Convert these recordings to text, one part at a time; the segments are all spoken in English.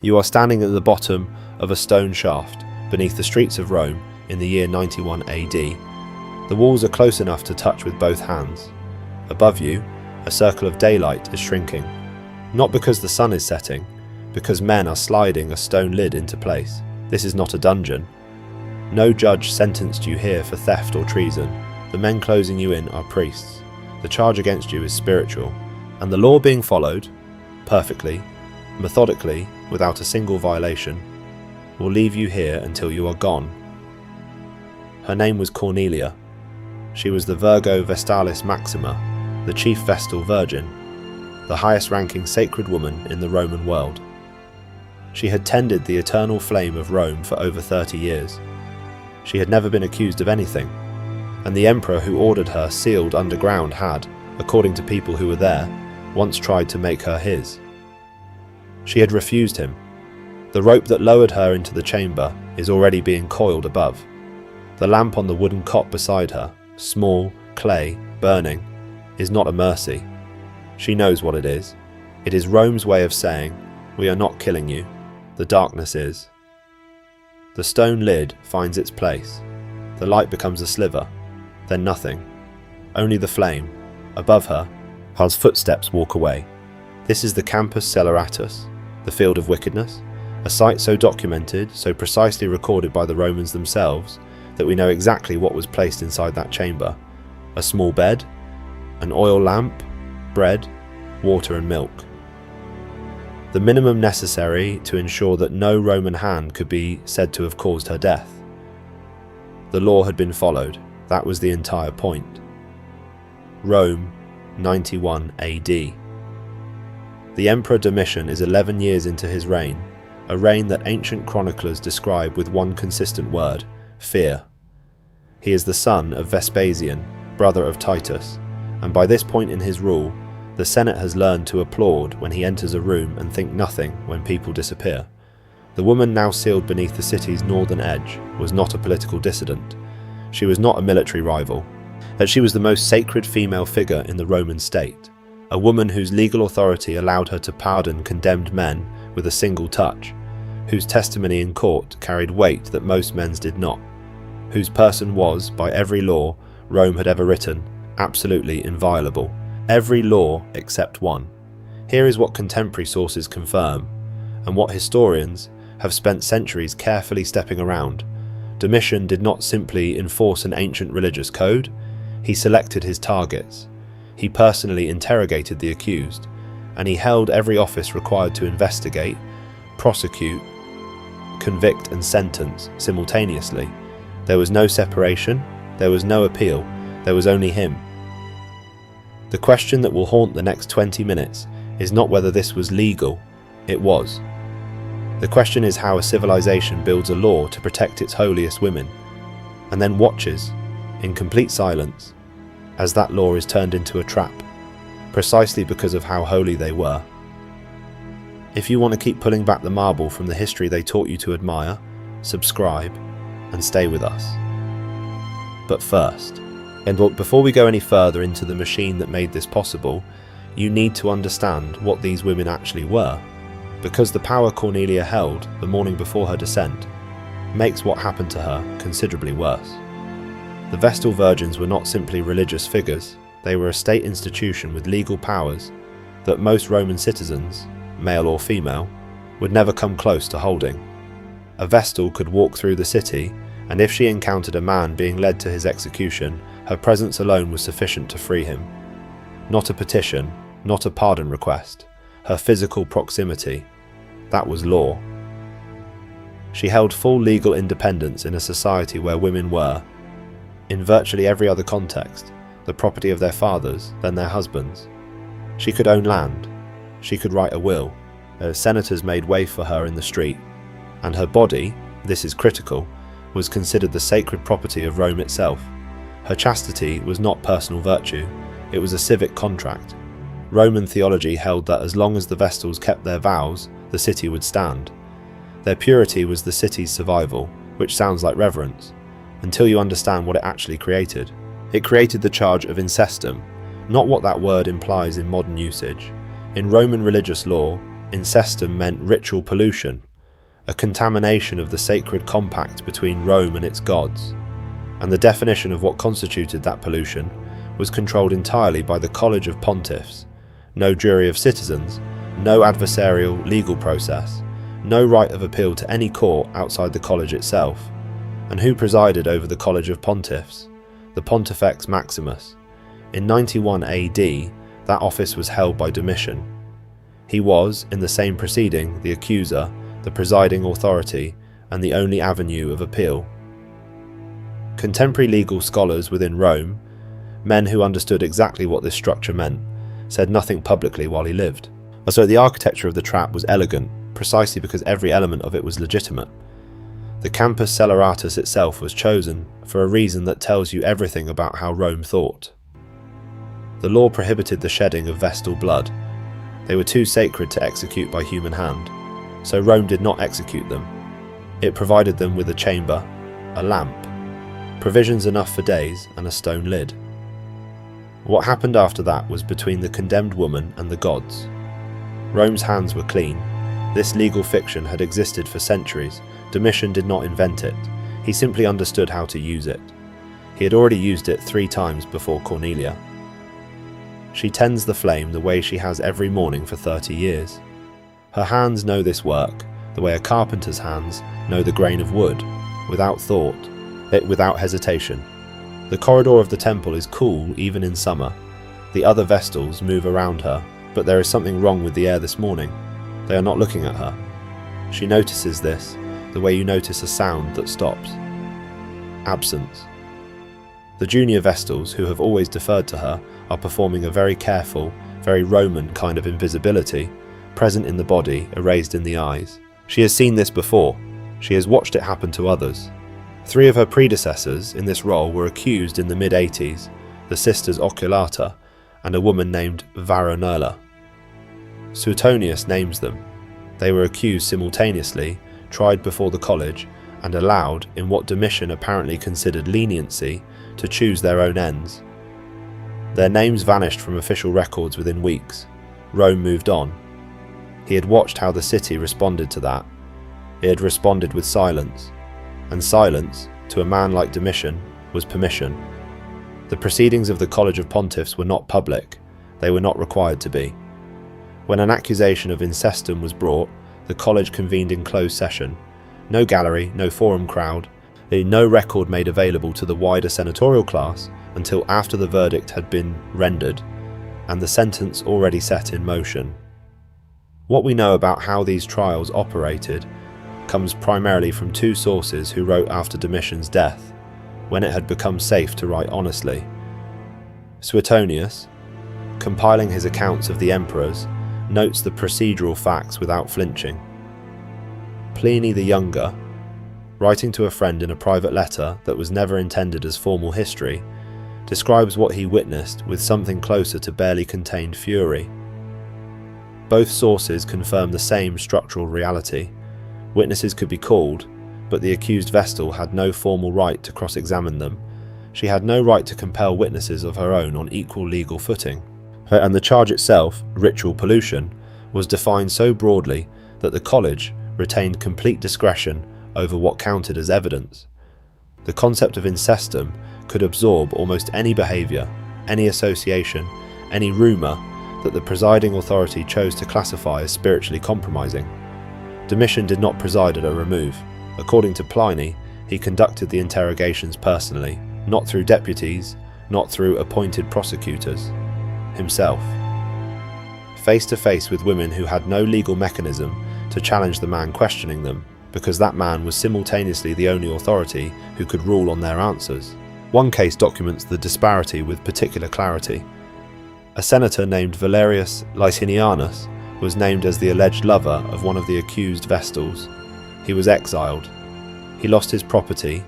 You are standing at the bottom of a stone shaft beneath the streets of Rome in the year 91 AD. The walls are close enough to touch with both hands. Above you, a circle of daylight is shrinking. Not because the sun is setting, because men are sliding a stone lid into place. This is not a dungeon. No judge sentenced you here for theft or treason. The men closing you in are priests. The charge against you is spiritual, and the law being followed, perfectly, methodically, without a single violation, will leave you here until you are gone. Her name was Cornelia. She was the Virgo Vestalis Maxima, the chief Vestal Virgin, the highest-ranking sacred woman in the Roman world. She had tended the eternal flame of Rome for over 30 years. She had never been accused of anything, and the emperor who ordered her sealed underground had, according to people who were there, once tried to make her his. She had refused him. The rope that lowered her into the chamber is already being coiled above. The lamp on the wooden cot beside her, small, clay, burning, is not a mercy. She knows what it is. It is Rome's way of saying, "We are not killing you. The darkness is." The stone lid finds its place. The light becomes a sliver, then nothing. Only the flame. Above her, Hal's footsteps walk away. This is the Campus Celeratus, the field of wickedness, a site so documented, so precisely recorded by the Romans themselves, that we know exactly what was placed inside that chamber. A small bed, an oil lamp, bread, water and milk. The minimum necessary to ensure that no Roman hand could be said to have caused her death. The law had been followed. That was the entire point. Rome, 91 AD. The Emperor Domitian is 11 years into his reign, a reign that ancient chroniclers describe with one consistent word: fear. He is the son of Vespasian, brother of Titus, and by this point in his rule, the Senate has learned to applaud when he enters a room and think nothing when people disappear. The woman now sealed beneath the city's northern edge was not a political dissident. She was not a military rival. That she was the most sacred female figure in the Roman state, a woman whose legal authority allowed her to pardon condemned men with a single touch, whose testimony in court carried weight that most men's did not, whose person was, by every law Rome had ever written, absolutely inviolable. Every law except one. Here is what contemporary sources confirm, and what historians have spent centuries carefully stepping around. Domitian did not simply enforce an ancient religious code, he selected his targets. He personally interrogated the accused, and he held every office required to investigate, prosecute, convict and sentence simultaneously. There was no separation, there was no appeal, there was only him. The question that will haunt the next 20 minutes is not whether this was legal, it was. The question is how a civilization builds a law to protect its holiest women, and then watches, in complete silence, as that law is turned into a trap, precisely because of how holy they were. If you want to keep pulling back the marble from the history they taught you to admire, subscribe and stay with us. But first, and before we go any further into the machine that made this possible, you need to understand what these women actually were, because the power Cornelia held the morning before her descent makes what happened to her considerably worse. The Vestal Virgins were not simply religious figures, they were a state institution with legal powers that most Roman citizens, male or female, would never come close to holding. A Vestal could walk through the city, and if she encountered a man being led to his execution, her presence alone was sufficient to free him. Not a petition, not a pardon request, her physical proximity, that was law. She held full legal independence in a society where women were, in virtually every other context, the property of their fathers, then their husbands. She could own land, she could write a will, senators made way for her in the street, and her body, this is critical, was considered the sacred property of Rome itself. Her chastity was not personal virtue, it was a civic contract. Roman theology held that as long as the Vestals kept their vows, the city would stand. Their purity was the city's survival, which sounds like reverence, until you understand what it actually created. It created the charge of incestum, not what that word implies in modern usage. In Roman religious law, incestum meant ritual pollution, a contamination of the sacred compact between Rome and its gods, and the definition of what constituted that pollution was controlled entirely by the College of Pontiffs. No jury of citizens, no adversarial legal process, no right of appeal to any court outside the college itself. And who presided over the College of Pontiffs? The Pontifex Maximus. In 91 AD, that office was held by Domitian. He was, in the same proceeding, the accuser, the presiding authority, and the only avenue of appeal. Contemporary legal scholars within Rome, men who understood exactly what this structure meant, said nothing publicly while he lived. So the architecture of the trap was elegant, precisely because every element of it was legitimate. The Campus Celeratus itself was chosen for a reason that tells you everything about how Rome thought. The law prohibited the shedding of vestal blood. They were too sacred to execute by human hand, so Rome did not execute them. It provided them with a chamber, a lamp, provisions enough for days, and a stone lid. What happened after that was between the condemned woman and the gods. Rome's hands were clean. This legal fiction had existed for centuries. Domitian did not invent it. He simply understood how to use it. He had already used it 3 times before Cornelia. She tends the flame the way she has every morning for 30 years. Her hands know this work, the way a carpenter's hands know the grain of wood, without thought, without hesitation. The corridor of the temple is cool even in summer. The other vestals move around her, but there is something wrong with the air this morning. They are not looking at her. She notices this, the way you notice a sound that stops. Absence. The junior vestals, who have always deferred to her, are performing a very careful, very Roman kind of invisibility, present in the body, erased in the eyes. She has seen this before. She has watched it happen to others. 3 of her predecessors in this role were accused in the mid-80s, the sisters Oculata and a woman named Cornelia. Suetonius names them. They were accused simultaneously, tried before the college, and allowed, in what Domitian apparently considered leniency, to choose their own ends. Their names vanished from official records within weeks. Rome moved on. He had watched how the city responded to that. It had responded with silence. And silence, to a man like Domitian, was permission. The proceedings of the College of Pontiffs were not public. They were not required to be. When an accusation of incestum was brought, the college convened in closed session. No gallery, no forum crowd, no record made available to the wider senatorial class until after the verdict had been rendered and the sentence already set in motion. What we know about how these trials operated comes primarily from 2 sources who wrote after Domitian's death, when it had become safe to write honestly. Suetonius, compiling his accounts of the emperors, notes the procedural facts without flinching. Pliny the Younger, writing to a friend in a private letter that was never intended as formal history, describes what he witnessed with something closer to barely contained fury. Both sources confirm the same structural reality. Witnesses could be called, but the accused vestal had no formal right to cross-examine them. She had no right to compel witnesses of her own on equal legal footing. And the charge itself, ritual pollution, was defined so broadly that the college retained complete discretion over what counted as evidence. The concept of incestum could absorb almost any behaviour, any association, any rumour that the presiding authority chose to classify as spiritually compromising. Domitian did not preside at a remove. According to Pliny, he conducted the interrogations personally, not through deputies, not through appointed prosecutors. Himself. Face to face with women who had no legal mechanism to challenge the man questioning them, because that man was simultaneously the only authority who could rule on their answers. One case documents the disparity with particular clarity. A senator named Valerius Licinianus was named as the alleged lover of one of the accused vestals. He was exiled. He lost his property,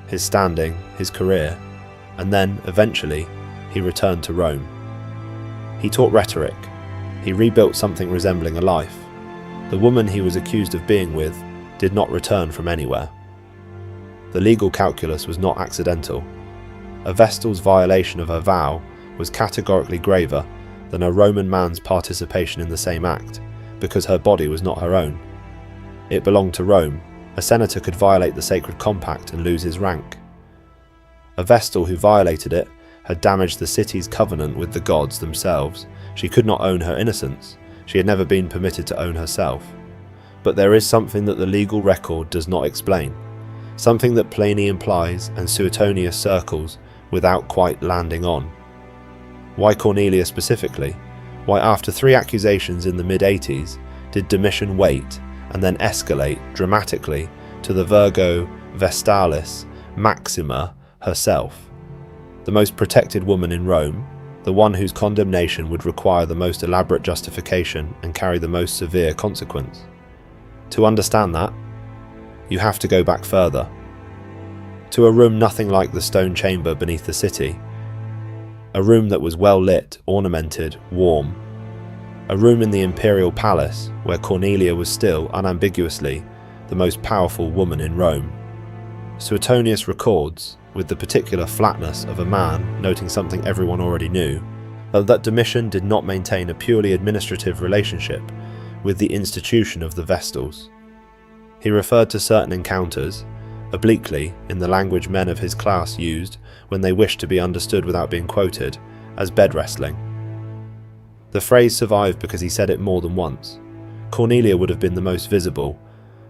his standing, his career, and then, eventually, he returned to Rome. He taught rhetoric. He rebuilt something resembling a life. The woman he was accused of being with did not return from anywhere. The legal calculus was not accidental. A vestal's violation of her vow was categorically graver than a Roman man's participation in the same act, because her body was not her own. It belonged to Rome. A senator could violate the sacred compact and lose his rank. A vestal who violated it had damaged the city's covenant with the gods themselves. She could not own her innocence. She had never been permitted to own herself. But there is something that the legal record does not explain, something that Pliny implies and Suetonius circles without quite landing on. Why Cornelia specifically? Why, after 3 accusations in the mid-80s, did Domitian wait and then escalate dramatically to the Virgo Vestalis Maxima herself, the most protected woman in Rome, the one whose condemnation would require the most elaborate justification and carry the most severe consequence? To understand that, you have to go back further, to a room nothing like the stone chamber beneath the city, a room that was well lit, ornamented, warm, a room in the imperial palace where Cornelia was still, unambiguously, the most powerful woman in Rome. Suetonius records, with the particular flatness of a man noting something everyone already knew, that Domitian did not maintain a purely administrative relationship with the institution of the vestals. He referred to certain encounters, obliquely in the language men of his class used when they wished to be understood without being quoted, as bed wrestling. The phrase survived because he said it more than once. Cornelia would have been the most visible,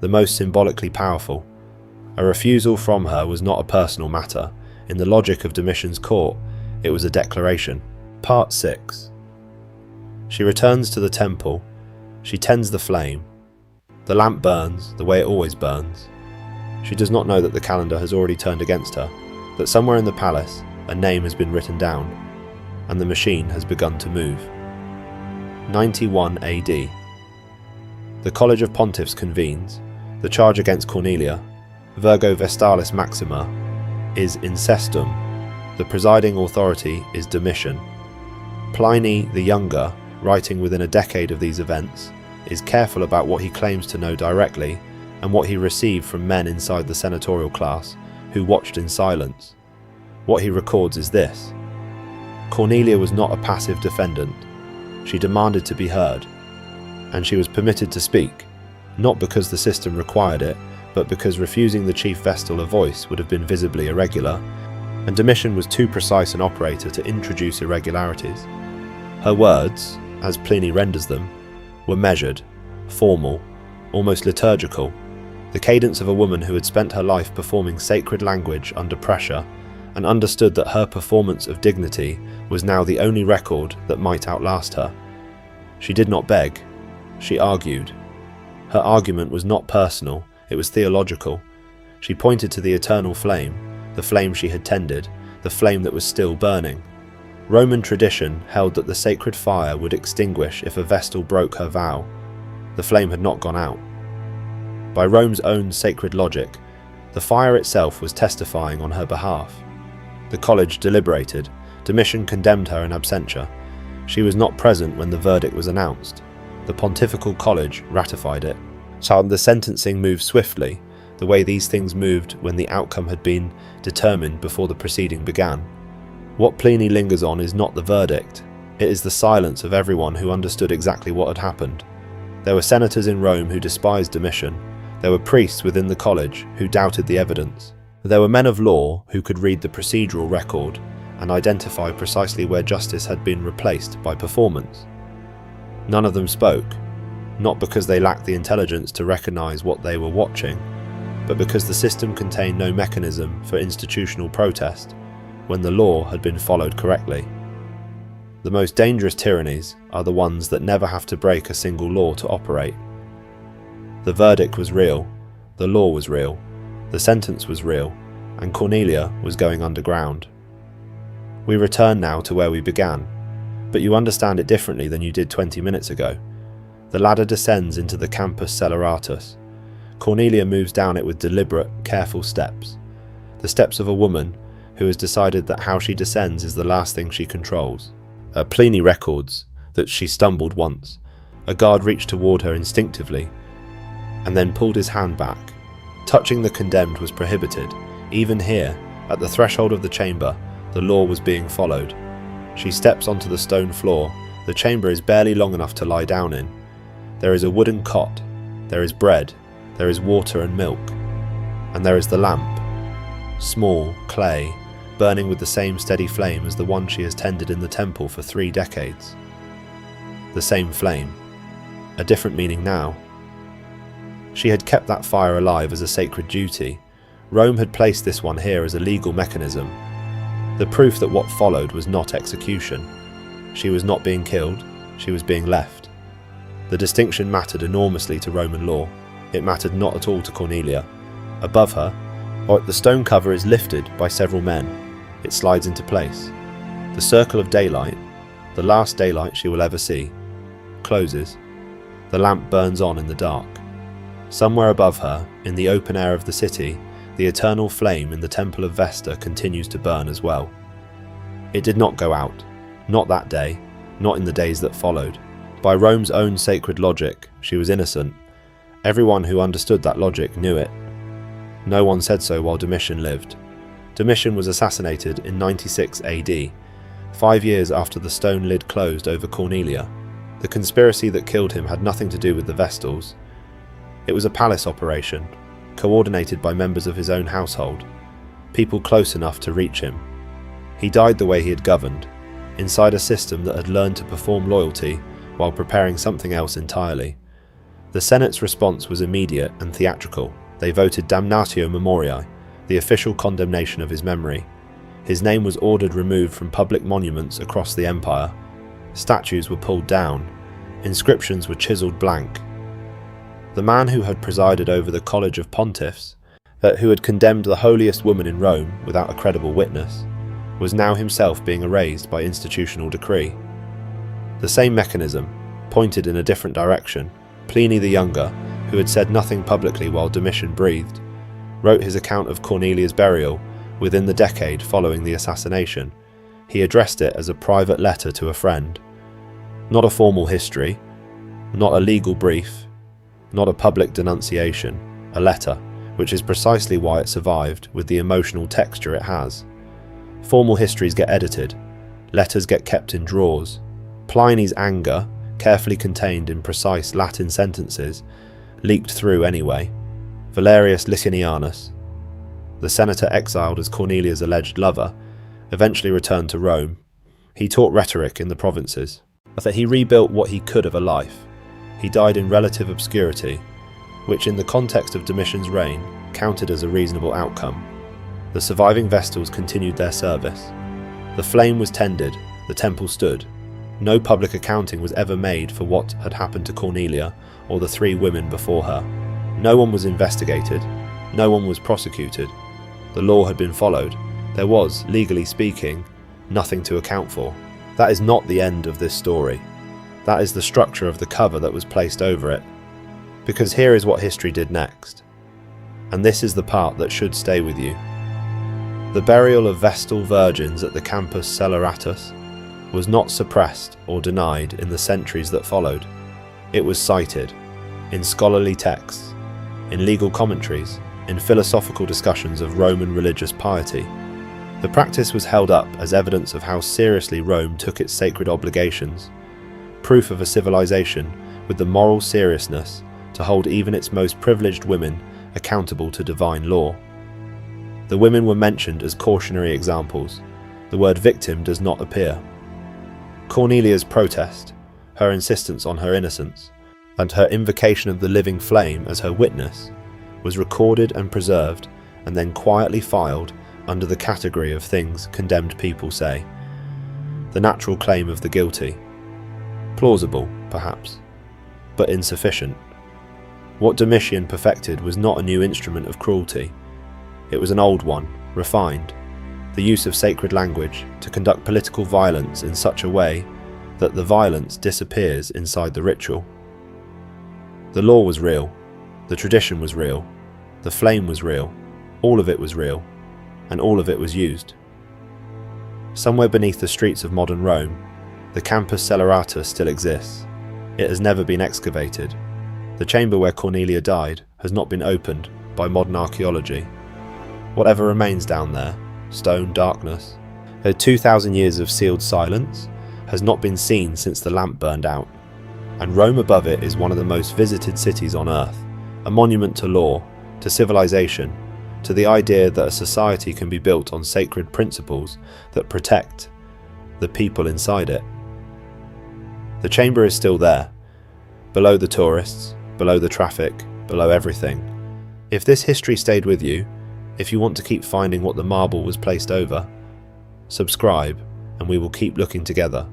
the most symbolically powerful. A refusal from her was not a personal matter. In the logic of Domitian's court, it was a declaration. Part 6. She returns to the temple. She tends the flame. The lamp burns the way it always burns. She does not know that the calendar has already turned against her, that somewhere in the palace a name has been written down, and the machine has begun to move. 91 AD. The College of Pontiffs convenes. The charge against Cornelia, Virgo Vestalis Maxima, is incestum. The presiding authority is Domitian. Pliny the Younger, writing within a decade of these events, is careful about what he claims to know directly and what he received from men inside the senatorial class who watched in silence. What he records is this: Cornelia was not a passive defendant. She demanded to be heard, and she was permitted to speak, not because the system required it, but because refusing the chief vestal a voice would have been visibly irregular, and Domitian was too precise an operator to introduce irregularities. Her words, as Pliny renders them, were measured, formal, almost liturgical, the cadence of a woman who had spent her life performing sacred language under pressure and understood that her performance of dignity was now the only record that might outlast her. She did not beg, she argued. Her argument was not personal, it was theological. She pointed to the eternal flame, the flame she had tended, the flame that was still burning. Roman tradition held that the sacred fire would extinguish if a vestal broke her vow. The flame had not gone out. By Rome's own sacred logic, the fire itself was testifying on her behalf. The college deliberated. Domitian condemned her in absentia. She was not present when the verdict was announced. The pontifical college ratified it. So the sentencing moved swiftly, the way these things moved when the outcome had been determined before the proceeding began. What Pliny lingers on is not the verdict. It is the silence of everyone who understood exactly what had happened. There were senators in Rome who despised Domitian. There were priests within the college who doubted the evidence. There were men of law who could read the procedural record and identify precisely where justice had been replaced by performance. None of them spoke, not because they lacked the intelligence to recognize what they were watching, but because the system contained no mechanism for institutional protest when the law had been followed correctly. The most dangerous tyrannies are the ones that never have to break a single law to operate. The verdict was real, the law was real, the sentence was real, and Cornelia was going underground. We return now to where we began, but you understand it differently than you did 20 minutes ago. The ladder descends into the Campus Celeratus. Cornelia moves down it with deliberate, careful steps. The steps of a woman who has decided that how she descends is the last thing she controls. Pliny records that she stumbled once. A guard reached toward her instinctively, and then pulled his hand back. Touching the condemned was prohibited. Even here, at the threshold of the chamber, the law was being followed. She steps onto the stone floor. The chamber is barely long enough to lie down in. There is a wooden cot, there is bread, there is water and milk, and there is the lamp, small, clay, burning with the same steady flame as the one she has tended in the temple for 3 decades. The same flame, a different meaning now. She had kept that fire alive as a sacred duty. Rome had placed this one here as a legal mechanism, the proof that what followed was not execution. She was not being killed, she was being left. The distinction mattered enormously to Roman law. It mattered not at all to Cornelia. Above her, the stone cover is lifted by several men. It slides into place. The circle of daylight, the last daylight she will ever see, closes. The lamp burns on in the dark. Somewhere above her, in the open air of the city, the eternal flame in the temple of Vesta continues to burn as well. It did not go out, not that day, not in the days that followed. By Rome's own sacred logic, she was innocent. Everyone who understood that logic knew it. No one said so while Domitian lived. Domitian was assassinated in 96 AD, 5 years after the stone lid closed over Cornelia. The conspiracy that killed him had nothing to do with the vestals. It was a palace operation, coordinated by members of his own household, people close enough to reach him. He died the way he had governed, inside a system that had learned to perform loyalty while preparing something else entirely. The Senate's response was immediate and theatrical. They voted damnatio memoriae, the official condemnation of his memory. His name was ordered removed from public monuments across the empire. Statues were pulled down. Inscriptions were chiseled blank. The man who had presided over the College of Pontiffs, who had condemned the holiest woman in Rome without a credible witness, was now himself being erased by institutional decree. The same mechanism, pointed in a different direction. Pliny the Younger, who had said nothing publicly while Domitian breathed, wrote his account of Cornelia's burial within the decade following the assassination. He addressed it as a private letter to a friend. Not a formal history, not a legal brief, not a public denunciation, a letter, which is precisely why it survived with the emotional texture it has. Formal histories get edited, letters get kept in drawers. Pliny's anger, carefully contained in precise Latin sentences, leaked through anyway. Valerius Licinianus, the senator exiled as Cornelia's alleged lover, eventually returned to Rome. He taught rhetoric in the provinces. That he rebuilt what he could of a life. He died in relative obscurity, which in the context of Domitian's reign counted as a reasonable outcome. The surviving vestals continued their service. The flame was tended, the temple stood. No public accounting was ever made for what had happened to Cornelia or the 3 women before her. No one was investigated, no one was prosecuted. The law had been followed. There was, legally speaking, nothing to account for. That is not the end of this story. That is the structure of the cover that was placed over it. Because here is what history did next. And this is the part that should stay with you. The burial of Vestal virgins at the Campus Celeratus was not suppressed or denied in the centuries that followed. It was cited in scholarly texts, in legal commentaries, in philosophical discussions of Roman religious piety. The practice was held up as evidence of how seriously Rome took its sacred obligations, proof of a civilization with the moral seriousness to hold even its most privileged women accountable to divine law. The women were mentioned as cautionary examples. The word victim does not appear. Cornelia's protest, her insistence on her innocence, and her invocation of the living flame as her witness, was recorded and preserved and then quietly filed under the category of things condemned people say. The natural claim of the guilty. Plausible, perhaps, but insufficient. What Domitian perfected was not a new instrument of cruelty. It was an old one, refined, the use of sacred language to conduct political violence in such a way that the violence disappears inside the ritual. The law was real, the tradition was real, the flame was real, all of it was real, and all of it was used. Somewhere beneath the streets of modern Rome, the Campus Celeratus still exists. It has never been excavated. The chamber where Cornelia died has not been opened by modern archaeology. Whatever remains down there, stone, darkness, 2,000 years of sealed silence, has not been seen since the lamp burned out. and Rome above it is one of the most visited cities on earth, a monument to law, to civilization, to the idea that a society can be built on sacred principles that protect the people inside it. The chamber is still there, below the tourists, below the traffic, below everything. If this history stayed with you, if you want to keep finding what the marble was placed over, subscribe and we will keep looking together.